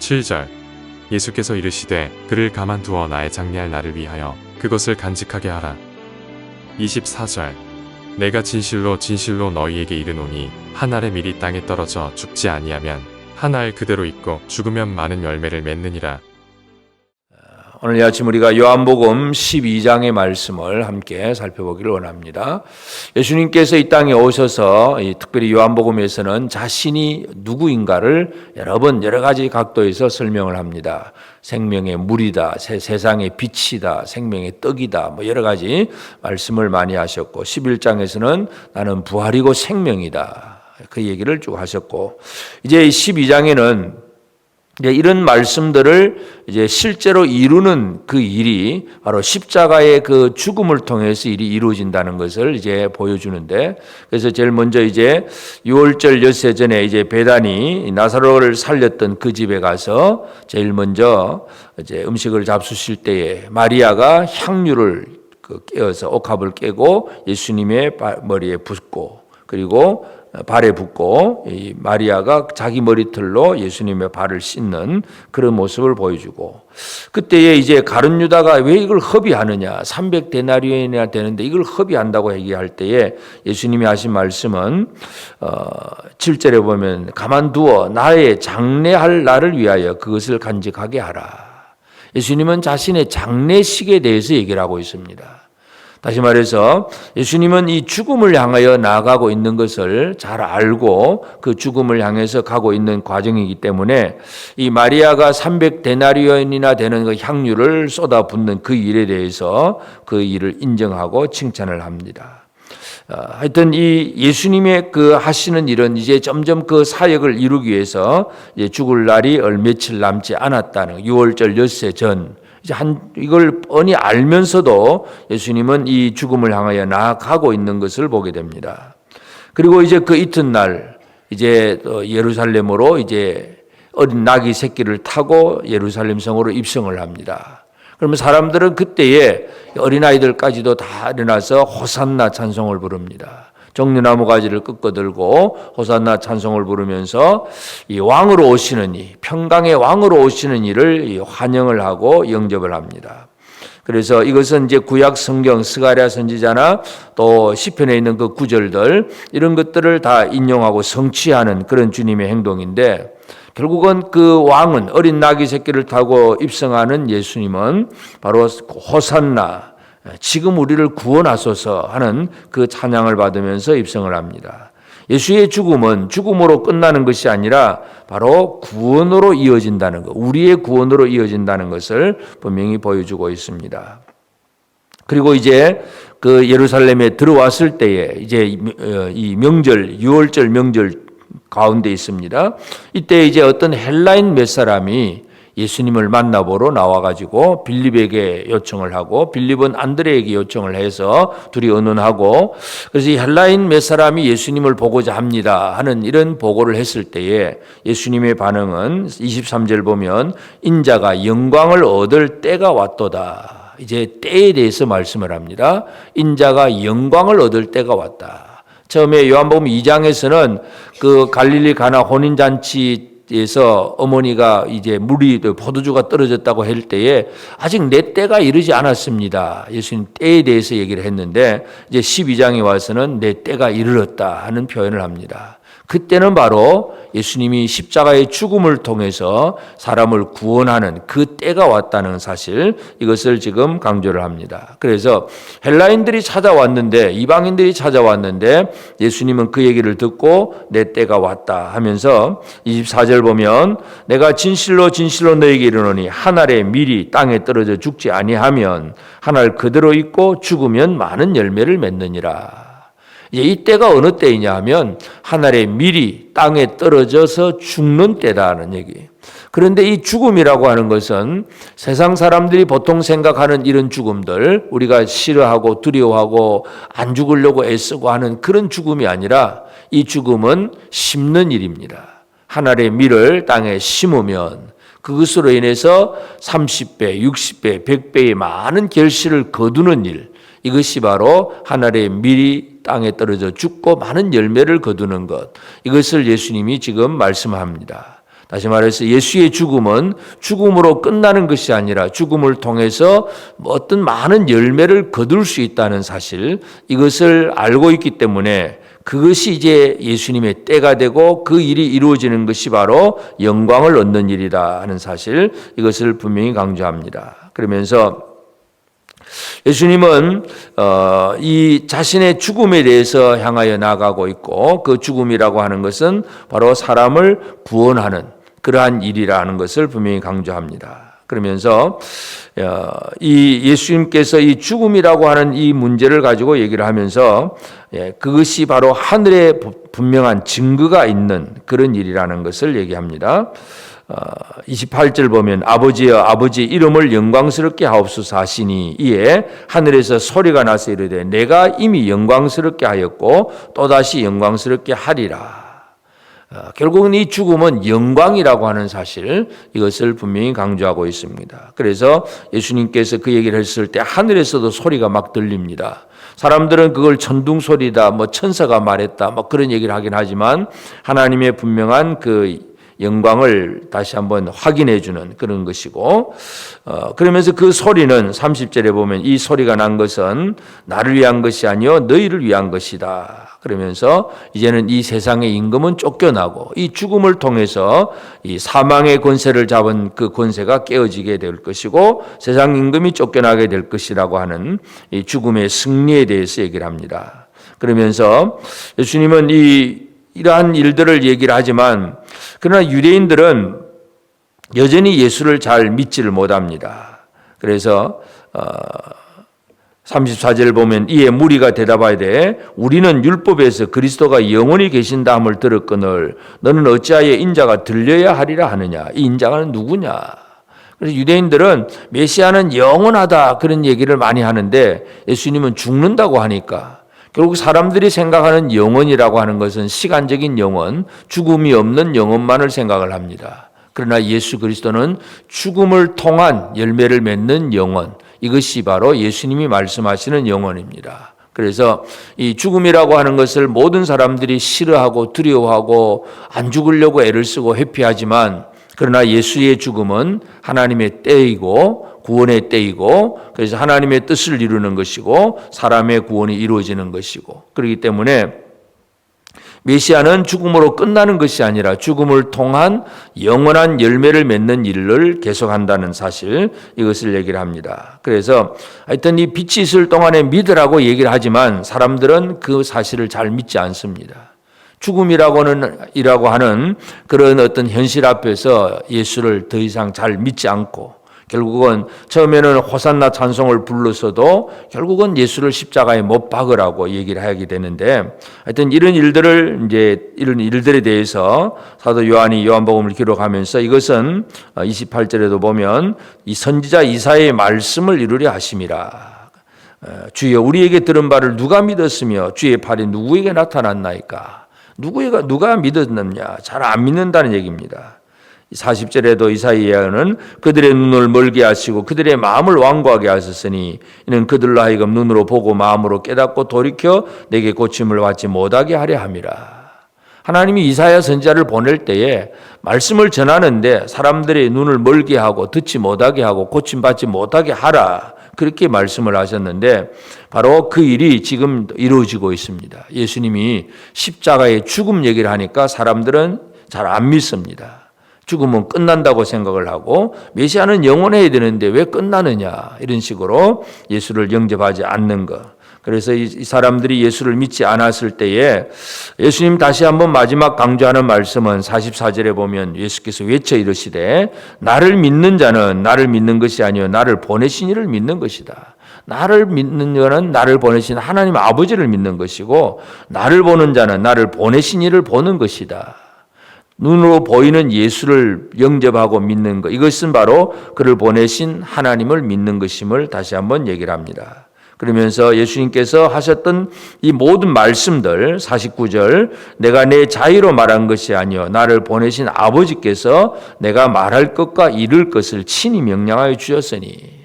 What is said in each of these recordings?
7절 예수께서 이르시되 그를 가만두어 나의 장래할 나를 위하여 그것을 간직하게 하라. 24절 내가 진실로 진실로 너희에게 이르노니 한 알의 밀이 땅에 떨어져 죽지 아니하면 한 알 그대로 있고 죽으면 많은 열매를 맺느니라. 오늘 이 아침 우리가 요한복음 12장의 말씀을 함께 살펴보기를 원합니다. 예수님께서 이 땅에 오셔서 특별히 요한복음에서는 자신이 누구인가를 여러 가지 각도에서 설명을 합니다. 생명의 물이다, 세상의 빛이다, 생명의 떡이다, 여러 가지 말씀을 많이 하셨고 11장에서는 나는 부활이고 생명이다. 그 얘기를 쭉 하셨고 이제 12장에는 이런 말씀들을 이제 실제로 이루는 그 일이 바로 십자가의 그 죽음을 통해서 일이 이루어진다는 것을 이제 보여주는데, 그래서 제일 먼저 이제 6월절 엿새 전에 이제 베다니 나사로를 살렸던 그 집에 가서 제일 먼저 이제 음식을 잡수실 때에 마리아가 향유를 깨어서 옥합을 깨고 예수님의 머리에 붓고 그리고 발에 붓고 이 마리아가 자기 머리털로 예수님의 발을 씻는 그런 모습을 보여주고, 그때에 이제 가룟 유다가 왜 이걸 허비하느냐, 300데나리온이나 되는데 이걸 허비한다고 얘기할 때에 예수님이 하신 말씀은 7절에 보면 가만두어 나의 장래할 날을 위하여 그것을 간직하게 하라. 예수님은 자신의 장례식에 대해서 얘기를 하고 있습니다. 다시 말해서 예수님은 이 죽음을 향하여 나아가고 있는 것을 잘 알고 그 죽음을 향해서 가고 있는 과정이기 때문에 이 마리아가 300데나리온이나 되는 그 향유를 쏟아붓는 그 일에 대해서 그 일을 인정하고 칭찬을 합니다. 하여튼 이 예수님의 그 하시는 일은 이제 점점 그 사역을 이루기 위해서 이제 죽을 날이 며칠 남지 않았다는 6월절 엿새 전 이제 이걸 뻔히 알면서도 예수님은 이 죽음을 향하여 나아가고 있는 것을 보게 됩니다. 그리고 이제 그 이튿날 이제 예루살렘으로 이제 어린 나귀 새끼를 타고 예루살렘 성으로 입성을 합니다. 그러면 사람들은 그때에 어린아이들까지도 다 일어나서 호산나 찬송을 부릅니다. 종려나무 가지를 끄꺼들고 호산나 찬송을 부르면서 이 왕으로 오시는 이 평강의 왕으로 오시는 이를 환영을 하고 영접을 합니다. 그래서 이것은 이제 구약 성경 스가랴 선지자나 또 시편에 있는 그 구절들 이런 것들을 다 인용하고 성취하는 그런 주님의 행동인데, 결국은 그 왕은 어린 나귀 새끼를 타고 입성하는 예수님은 바로 호산나 지금 우리를 구원하소서 하는 그 찬양을 받으면서 입성을 합니다. 예수의 죽음은 죽음으로 끝나는 것이 아니라 바로 구원으로 이어진다는 것, 우리의 구원으로 이어진다는 것을 분명히 보여주고 있습니다. 그리고 이제 그 예루살렘에 들어왔을 때에 이제 이 명절, 6월절 명절 가운데 있습니다. 이때 이제 어떤 헬라인 몇 사람이 예수님을 만나보러 나와가지고 빌립에게 요청을 하고 빌립은 안드레에게 요청을 해서 둘이 의논하고, 그래서 이 헬라인 몇 사람이 예수님을 보고자 합니다 하는 이런 보고를 했을 때에 예수님의 반응은 23절 보면 인자가 영광을 얻을 때가 왔도다. 이제 때에 대해서 말씀을 합니다. 인자가 영광을 얻을 때가 왔다. 처음에 요한복음 2장에서는 그 갈릴리 가나 혼인잔치 에서 어머니가 이제 물이 포도주가 떨어졌다고 할 때에 아직 내 때가 이르지 않았습니다. 예수님 때에 대해서 얘기를 했는데 이제 12장에 와서는 내 때가 이르렀다 하는 표현을 합니다. 그때는 바로 예수님이 십자가의 죽음을 통해서 사람을 구원하는 그 때가 왔다는 사실, 이것을 지금 강조를 합니다. 그래서 헬라인들이 찾아왔는데, 이방인들이 찾아왔는데 예수님은 그 얘기를 듣고 내 때가 왔다 하면서 24절 보면 내가 진실로 진실로 너에게 이르노니 한 알의 밀이 땅에 떨어져 죽지 아니하면 한 알 그대로 있고 죽으면 많은 열매를 맺느니라. 이 때가 어느 때이냐 하면 하늘의 밀이 땅에 떨어져서 죽는 때다는 얘기. 그런데 이 죽음이라고 하는 것은 세상 사람들이 보통 생각하는 이런 죽음들, 우리가 싫어하고 두려워하고 안 죽으려고 애쓰고 하는 그런 죽음이 아니라 이 죽음은 심는 일입니다. 하늘의 밀을 땅에 심으면 그것으로 인해서 30배, 60배, 100배의 많은 결실을 거두는 일, 이것이 바로 하늘의 밀이 땅에 떨어져 죽고 많은 열매를 거두는 것, 이것을 예수님이 지금 말씀합니다. 다시 말해서 예수의 죽음은 죽음으로 끝나는 것이 아니라 죽음을 통해서 어떤 많은 열매를 거둘 수 있다는 사실, 이것을 알고 있기 때문에 그것이 이제 예수님의 때가 되고 그 일이 이루어지는 것이 바로 영광을 얻는 일이다 하는 사실, 이것을 분명히 강조합니다. 그러면서 예수님은 이 자신의 죽음에 대해서 향하여 나아가고 있고, 그 죽음이라고 하는 것은 바로 사람을 구원하는 그러한 일이라는 것을 분명히 강조합니다. 그러면서 이 예수님께서 이 죽음이라고 하는 이 문제를 가지고 얘기를 하면서 그것이 바로 하늘에 분명한 증거가 있는 그런 일이라는 것을 얘기합니다. 28절 보면 아버지여 아버지 이름을 영광스럽게 하옵소서 하시니 이에 하늘에서 소리가 나서 이르되 내가 이미 영광스럽게 하였고 또다시 영광스럽게 하리라. 결국은 이 죽음은 영광이라고 하는 사실, 이것을 분명히 강조하고 있습니다. 그래서 예수님께서 그 얘기를 했을 때 하늘에서도 소리가 막 들립니다. 사람들은 그걸 천둥소리다, 천사가 말했다, 그런 얘기를 하긴 하지만 하나님의 분명한 그 영광을 다시 한번 확인해 주는 그런 것이고, 그러면서 그 소리는 30절에 보면 이 소리가 난 것은 나를 위한 것이 아니요 너희를 위한 것이다. 그러면서 이제는 이 세상의 임금은 쫓겨나고 이 죽음을 통해서 이 사망의 권세를 잡은 그 권세가 깨어지게 될 것이고 세상 임금이 쫓겨나게 될 것이라고 하는 이 죽음의 승리에 대해서 얘기를 합니다. 그러면서 예수님은 이러한 일들을 얘기를 하지만 그러나 유대인들은 여전히 예수를 잘 믿지를 못합니다. 그래서 34절을 보면 이에 무리가 대답하여 되 우리는 율법에서 그리스도가 영원히 계신다 함을 들었거늘 너는 어찌하여 인자가 들려야 하리라 하느냐. 이 인자가 누구냐. 그래서 유대인들은 메시아는 영원하다 그런 얘기를 많이 하는데 예수님은 죽는다고 하니까 결국 사람들이 생각하는 영원이라고 하는 것은 시간적인 영원, 죽음이 없는 영원만을 생각을 합니다. 그러나 예수 그리스도는 죽음을 통한 열매를 맺는 영원, 이것이 바로 예수님이 말씀하시는 영원입니다. 그래서 이 죽음이라고 하는 것을 모든 사람들이 싫어하고 두려워하고 안 죽으려고 애를 쓰고 회피하지만 그러나 예수의 죽음은 하나님의 때이고 구원의 때이고 그래서 하나님의 뜻을 이루는 것이고 사람의 구원이 이루어지는 것이고 그렇기 때문에 메시아는 죽음으로 끝나는 것이 아니라 죽음을 통한 영원한 열매를 맺는 일을 계속한다는 사실, 이것을 얘기를 합니다. 그래서 하여튼 이 빛이 있을 동안에 믿으라고 얘기를 하지만 사람들은 그 사실을 잘 믿지 않습니다. 죽음이라고 하는 그런 어떤 현실 앞에서 예수를 더 이상 잘 믿지 않고 결국은 처음에는 호산나 찬송을 불러서도 결국은 예수를 십자가에 못 박으라고 얘기를 하게 되는데 하여튼 이런 일들에 대해서 사도 요한이 요한복음을 기록하면서 이것은 28절에도 보면 이 선지자 이사야의 말씀을 이루려 하심이라. 주여 우리에게 들은 바를 누가 믿었으며 주의 팔이 누구에게 나타났나이까. 누가 믿었느냐. 잘 안 믿는다는 얘기입니다. 40절에도 이사야는 그들의 눈을 멀게 하시고 그들의 마음을 완고하게 하셨으니 이는 그들로 하여금 눈으로 보고 마음으로 깨닫고 돌이켜 내게 고침을 받지 못하게 하려 함이라. 하나님이 이사야 선지자를 보낼 때에 말씀을 전하는데 사람들의 눈을 멀게 하고 듣지 못하게 하고 고침받지 못하게 하라. 그렇게 말씀을 하셨는데 바로 그 일이 지금 이루어지고 있습니다. 예수님이 십자가의 죽음 얘기를 하니까 사람들은 잘 안 믿습니다. 죽음은 끝난다고 생각을 하고 메시아는 영원해야 되는데 왜 끝나느냐 이런 식으로 예수를 영접하지 않는 것. 그래서 이 사람들이 예수를 믿지 않았을 때에 예수님 다시 한번 마지막 강조하는 말씀은 44절에 보면 예수께서 외쳐 이르시되 나를 믿는 자는 나를 믿는 것이 아니요 나를 보내신 이를 믿는 것이다. 나를 믿는 자는 나를 보내신 하나님 아버지를 믿는 것이고 나를 보는 자는 나를 보내신 이를 보는 것이다. 눈으로 보이는 예수를 영접하고 믿는 것, 이것은 바로 그를 보내신 하나님을 믿는 것임을 다시 한번 얘기를 합니다. 그러면서 예수님께서 하셨던 이 모든 말씀들 49절 내가 내 자의로 말한 것이 아니요 나를 보내신 아버지께서 내가 말할 것과 이룰 것을 친히 명령하여 주셨으니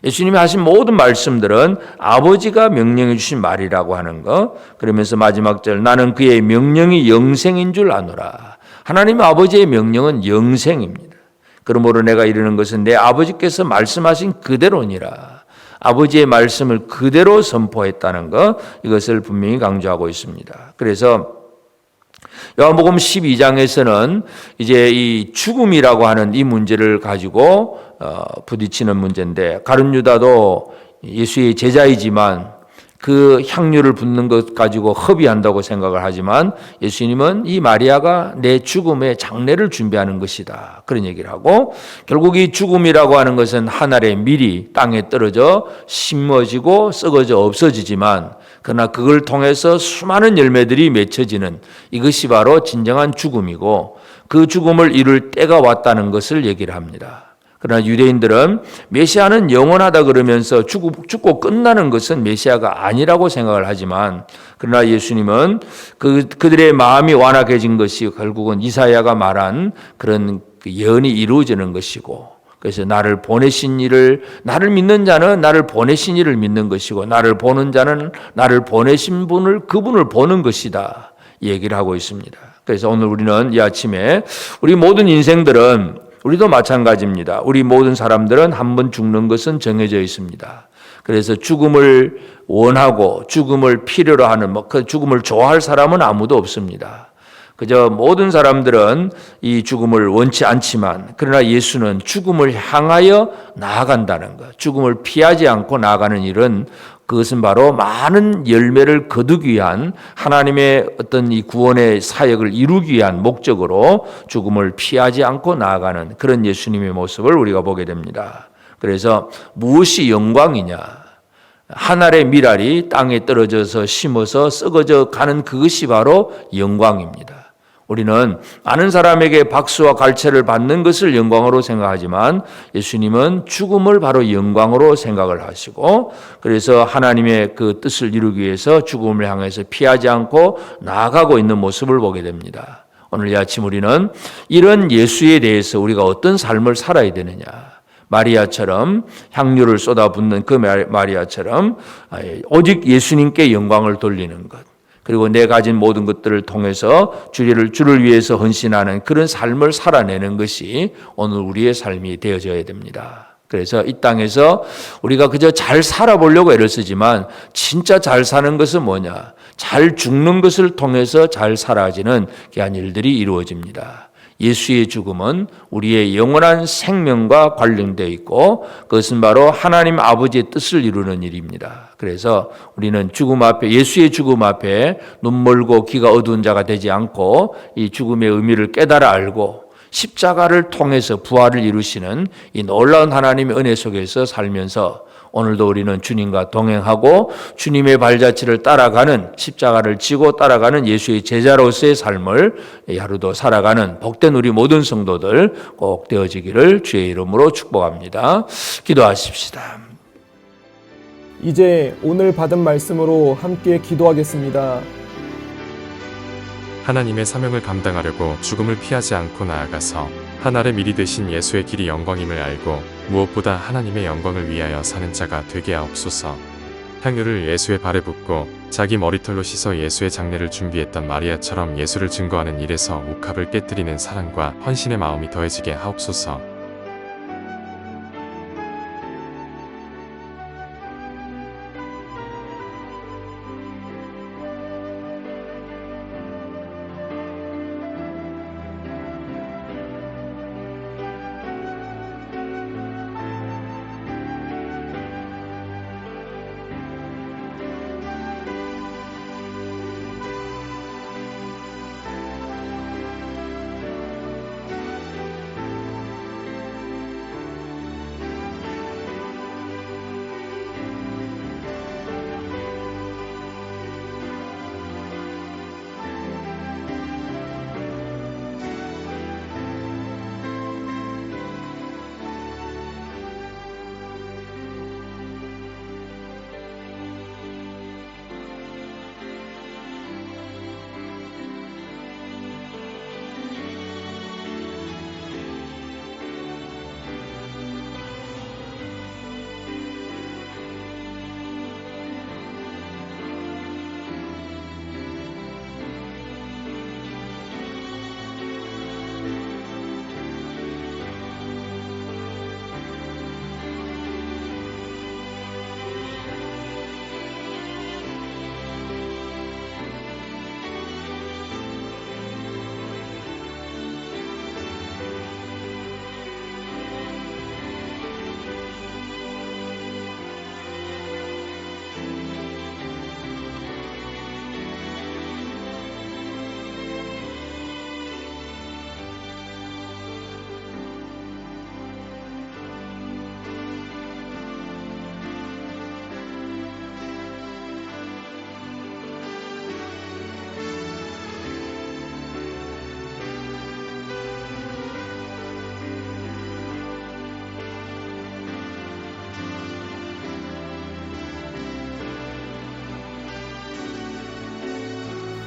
예수님이 하신 모든 말씀들은 아버지가 명령해 주신 말이라고 하는 것. 그러면서 마지막 절 나는 그의 명령이 영생인 줄 아노라. 하나님 아버지의 명령은 영생입니다. 그러므로 내가 이르는 것은 내 아버지께서 말씀하신 그대로니라. 아버지의 말씀을 그대로 선포했다는 것, 이것을 분명히 강조하고 있습니다. 그래서 요한복음 12장에서는 이제 이 죽음이라고 하는 이 문제를 가지고 부딪히는 문제인데, 가룟 유다도 예수의 제자이지만 그 향유를 붓는 것 가지고 허비한다고 생각을 하지만, 예수님은 이 마리아가 내 죽음의 장례를 준비하는 것이다, 그런 얘기를 하고, 결국 이 죽음이라고 하는 것은 한 알의 밀이 땅에 떨어져 심어지고 썩어져 없어지지만, 그러나 그걸 통해서 수많은 열매들이 맺혀지는, 이것이 바로 진정한 죽음이고, 그 죽음을 이룰 때가 왔다는 것을 얘기를 합니다. 그러나 유대인들은 메시아는 영원하다 그러면서 죽고 끝나는 것은 메시아가 아니라고 생각을 하지만, 그러나 예수님은 그들의 마음이 완악해진 것이 결국은 이사야가 말한 그런 예언이 이루어지는 것이고, 그래서 나를 믿는 자는 나를 보내신 이를 믿는 것이고, 나를 보는 자는 나를 보내신 그분을 보는 것이다, 얘기를 하고 있습니다. 그래서 오늘 우리는 이 아침에 우리 모든 인생들은, 우리도 마찬가지입니다. 우리 모든 사람들은 한 번 죽는 것은 정해져 있습니다. 그래서 죽음을 원하고 죽음을 필요로 하는, 그 죽음을 좋아할 사람은 아무도 없습니다. 그저 모든 사람들은 이 죽음을 원치 않지만, 그러나 예수는 죽음을 향하여 나아간다는 것, 죽음을 피하지 않고 나아가는 일은, 그것은 바로 많은 열매를 거두기 위한 하나님의 어떤 이 구원의 사역을 이루기 위한 목적으로 죽음을 피하지 않고 나아가는 그런 예수님의 모습을 우리가 보게 됩니다. 그래서 무엇이 영광이냐? 한 알의 밀알이 땅에 떨어져서 심어서 썩어져 가는 그것이 바로 영광입니다. 우리는 많은 사람에게 박수와 갈채를 받는 것을 영광으로 생각하지만, 예수님은 죽음을 바로 영광으로 생각을 하시고, 그래서 하나님의 그 뜻을 이루기 위해서 죽음을 향해서 피하지 않고 나아가고 있는 모습을 보게 됩니다. 오늘 이 아침 우리는 이런 예수에 대해서 우리가 어떤 삶을 살아야 되느냐, 마리아처럼 향유를 쏟아붓는 그 마리아처럼 오직 예수님께 영광을 돌리는 것, 그리고 내 가진 모든 것들을 통해서 주를 위해서 헌신하는 그런 삶을 살아내는 것이 오늘 우리의 삶이 되어져야 됩니다. 그래서 이 땅에서 우리가 그저 잘 살아보려고 애를 쓰지만, 진짜 잘 사는 것은 뭐냐? 잘 죽는 것을 통해서 잘 살아지는 귀한 일들이 이루어집니다. 예수의 죽음은 우리의 영원한 생명과 관련되어 있고, 그것은 바로 하나님 아버지의 뜻을 이루는 일입니다. 그래서 우리는 예수의 죽음 앞에 눈 멀고 귀가 어두운 자가 되지 않고, 이 죽음의 의미를 깨달아 알고 십자가를 통해서 부활을 이루시는 이 놀라운 하나님의 은혜 속에서 살면서, 오늘도 우리는 주님과 동행하고 주님의 발자취를 따라가는, 십자가를 지고 따라가는 예수의 제자로서의 삶을 하루도 살아가는 복된 우리 모든 성도들 꼭 되어지기를 주의 이름으로 축복합니다. 기도하십시다. 이제 오늘 받은 말씀으로 함께 기도하겠습니다. 하나님의 사명을 감당하려고 죽음을 피하지 않고 나아가서 하나의 미리 되신 예수의 길이 영광임을 알고 무엇보다 하나님의 영광을 위하여 사는 자가 되게 하옵소서. 향유를 예수의 발에 붓고 자기 머리털로 씻어 예수의 장례를 준비했던 마리아처럼 예수를 증거하는 일에서 옥합을 깨뜨리는 사랑과 헌신의 마음이 더해지게 하옵소서.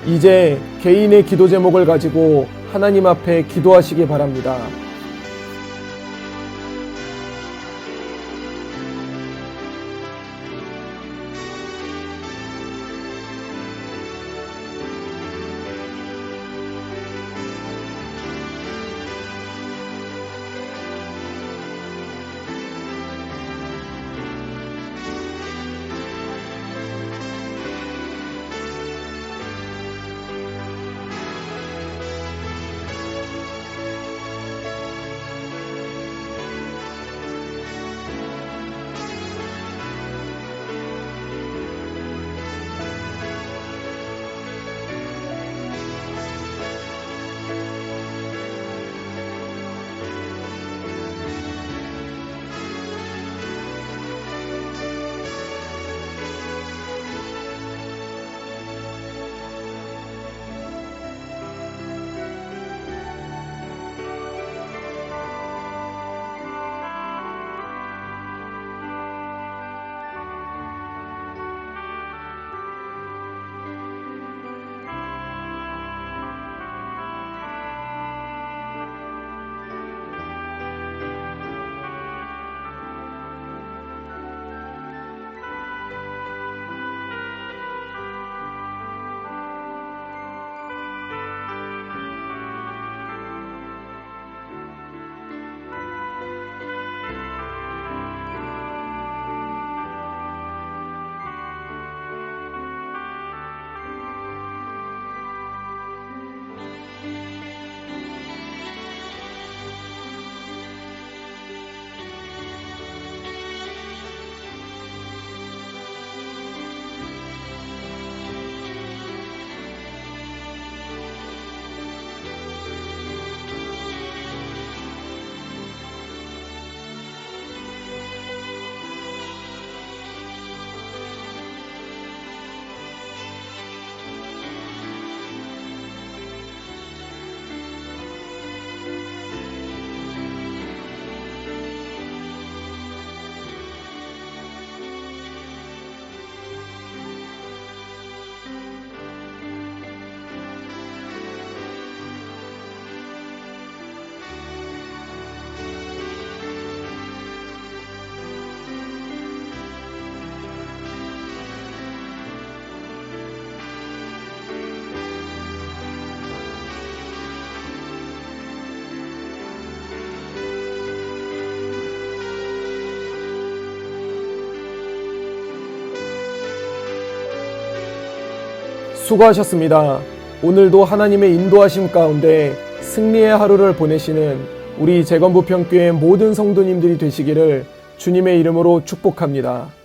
이제 개인의 기도 제목을 가지고 하나님 앞에 기도하시기 바랍니다. 수고하셨습니다. 오늘도 하나님의 인도하심 가운데 승리의 하루를 보내시는 우리 재건부평교회 모든 성도님들이 되시기를 주님의 이름으로 축복합니다.